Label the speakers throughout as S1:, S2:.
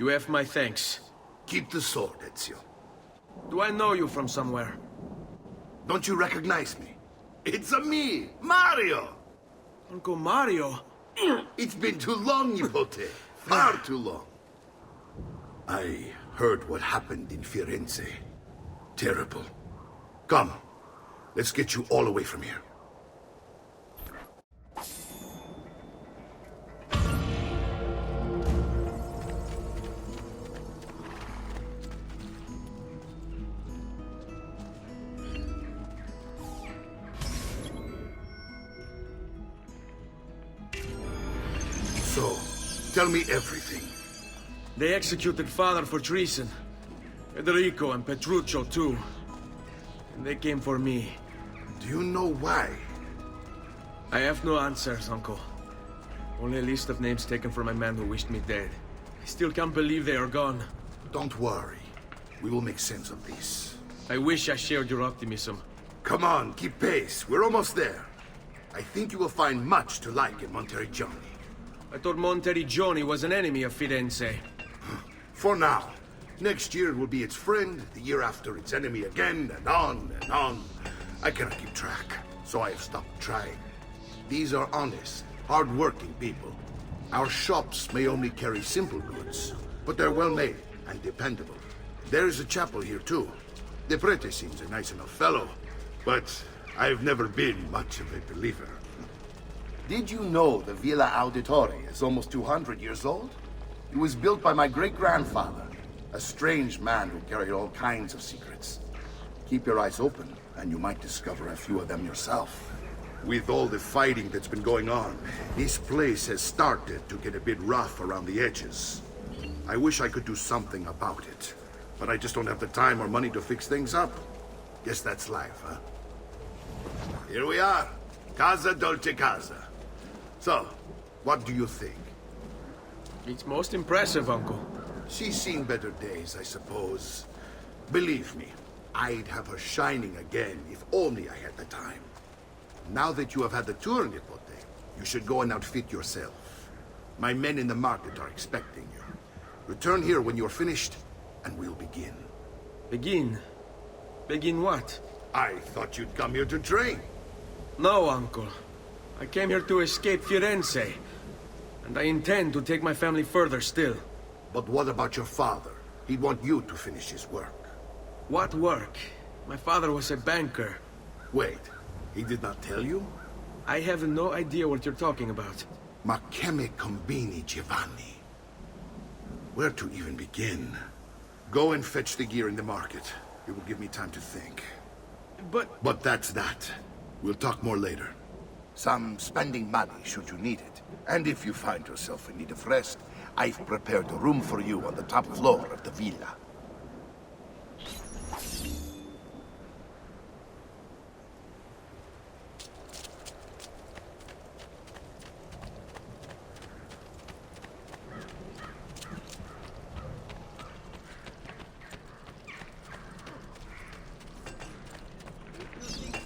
S1: You have my thanks.
S2: Keep the sword, Ezio.
S1: Do I know you from somewhere?
S2: Don't you recognize me? It's a me, Mario!
S1: Uncle Mario?
S2: It's been too long, Nipote. Far too long. I heard what happened in Firenze. Terrible. Come, let's get you all away from here. So, tell me everything.
S1: They executed father for treason. Federico and Petruccio too. And they came for me.
S2: Do you know why?
S1: I have no answers, Uncle. Only a list of names taken from a man who wished me dead. I still can't believe they are gone.
S2: Don't worry. We will make sense of this.
S1: I wish I shared your optimism.
S2: Come on, keep pace. We're almost there. I think you will find much to like in Monteriggioni.
S1: I thought Monteriggioni was an enemy of Firenze.
S2: For now. Next year it will be its friend, the year after its enemy again, and on and on. I cannot keep track, so I have stopped trying. These are honest, hard-working people. Our shops may only carry simple goods, but they're well-made and dependable. There is a chapel here, too. The prete seems a nice enough fellow, but I've never been much of a believer.
S3: Did you know the Villa Auditore is almost 200 years old? It was built by my great-grandfather, a strange man who carried all kinds of secrets. Keep your eyes open, and you might discover a few of them yourself.
S2: With all the fighting that's been going on, this place has started to get a bit rough around the edges. I wish I could do something about it, but I just don't have the time or money to fix things up. Guess that's life, huh? Here we are. Casa Dolce Casa. So, what do you think?
S1: It's most impressive, Uncle.
S2: She's seen better days, I suppose. Believe me, I'd have her shining again if only I had the time. Now that you have had the tour, Nipote, you should go and outfit yourself. My men in the market are expecting you. Return here when you're finished, and we'll begin.
S1: Begin? Begin what?
S2: I thought you'd come here to train.
S1: No, Uncle. I came here to escape Firenze. And I intend to take my family further still.
S2: But what about your father? He'd want you to finish his work.
S1: What work? My father was a banker.
S2: Wait, he did not tell you?
S1: I have no idea what you're talking about.
S2: Ma che me combini, Giovanni? Where to even begin? Go and fetch the gear in the market. It will give me time to think. But that's that. We'll talk more later.
S3: Some spending money should you need it. And if you find yourself in need of rest, I've prepared a room for you on the top floor of the villa.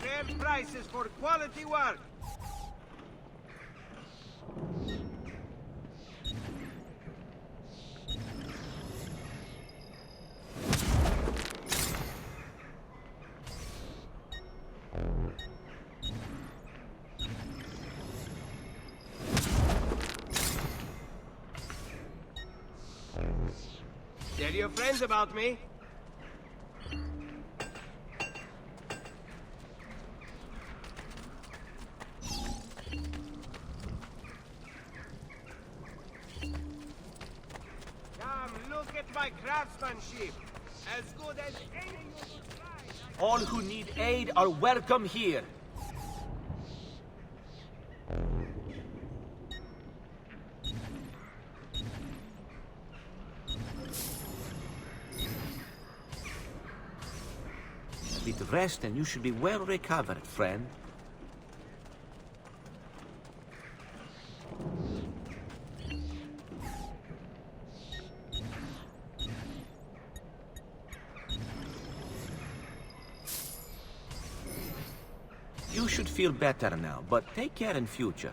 S4: Fair prices for quality work. Tell your friends about me. Come, look at my craftsmanship. As good as any you could find.
S5: All who need aid are welcome here. A bit of rest and you should be well recovered, friend. You should feel better now, but take care in future.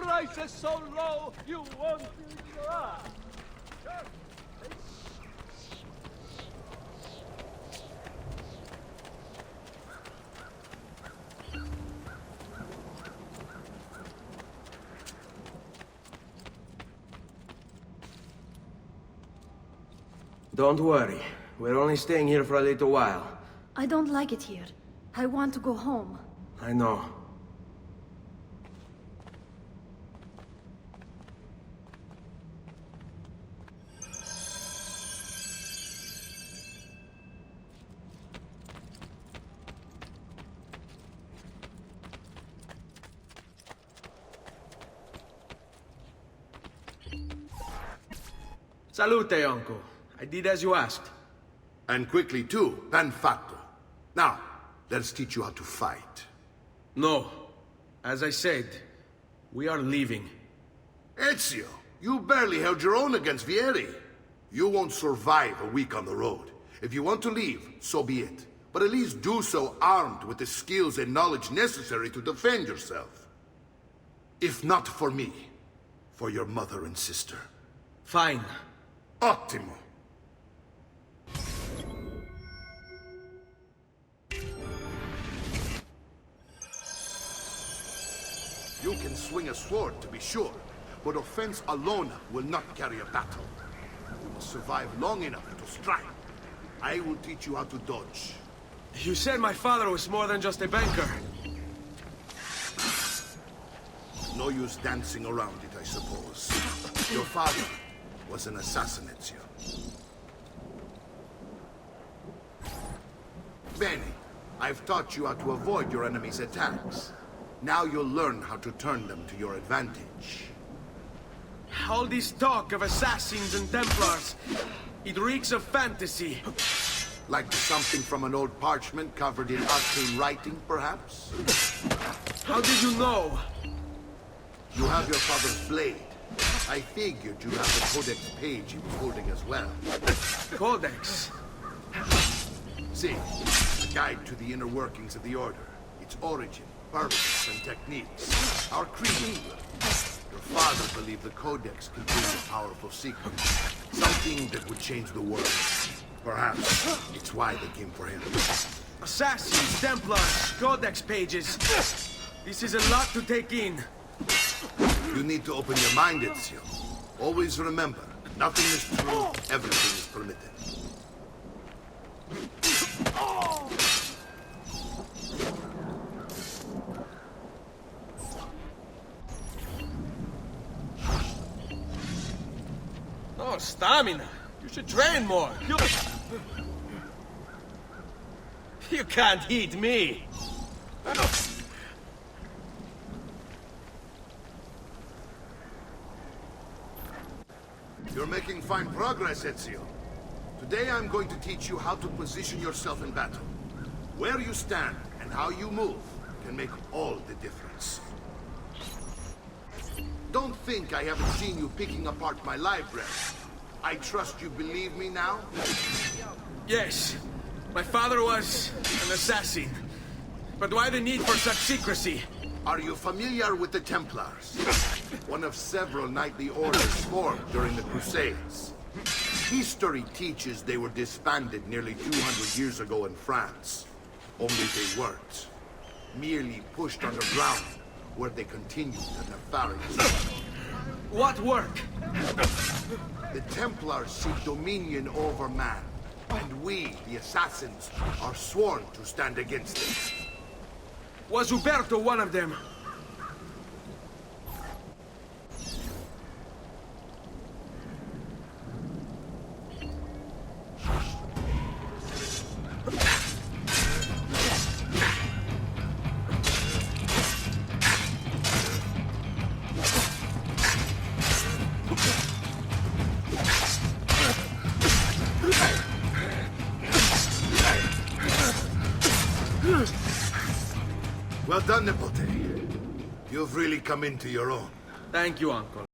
S4: price is so low, you won't believe us.
S1: Don't worry. We're only staying here for a little while.
S6: I don't like it here. I want to go home.
S1: I know. Salute, uncle. I did as you asked.
S2: And quickly too, ben fatto. Now, let's teach you how to fight.
S1: No. As I said, we are leaving.
S2: Ezio, you barely held your own against Vieri. You won't survive a week on the road. If you want to leave, so be it. But at least do so armed with the skills and knowledge necessary to defend yourself. If not for me, for your mother and sister.
S1: Fine.
S2: Ottimo. You can swing a sword, to be sure, but offense alone will not carry a battle. You must survive long enough to strike. I will teach you how to dodge.
S1: You said my father was more than just a banker.
S2: No use dancing around it, I suppose. Your father was an assassin, Ezio. Bene, I've taught you how to avoid your enemy's attacks. Now you'll learn how to turn them to your advantage.
S1: All this talk of assassins and Templars, it reeks of fantasy.
S2: Like something from an old parchment covered in arcane writing, perhaps?
S1: How did you know?
S2: You have your father's blade. I figured you have the codex page he was holding as well.
S1: Codex?
S2: See, a guide to the inner workings of the Order, its origin, purpose, and techniques. Our creed. Your father believed the Codex contained a powerful secret. Something that would change the world. Perhaps it's why they came for him.
S1: Assassins, Templars, Codex pages. This is a lot to take in.
S2: You need to open your mind, Ezio. Always remember, nothing is true, everything is permitted.
S1: Oh, stamina. You should train more. You can't eat me.
S2: You're making fine progress, Ezio. Today I'm going to teach you how to position yourself in battle. Where you stand and how you move can make all the difference. Don't think I haven't seen you picking apart my library. I trust you believe me now?
S1: Yes. My father was an assassin. But why the need for such secrecy?
S2: Are you familiar with the Templars? One of several knightly orders formed during the Crusades. History teaches they were disbanded nearly 200 years ago in France. Only they weren't. Merely pushed underground, where they continued their nefarious work.
S1: What work?
S2: The Templars seek dominion over man, and we, the assassins, are sworn to stand against it.
S1: Was Uberto one of them?
S2: Well done, Nipote. You've really come into your own.
S1: Thank you, Uncle.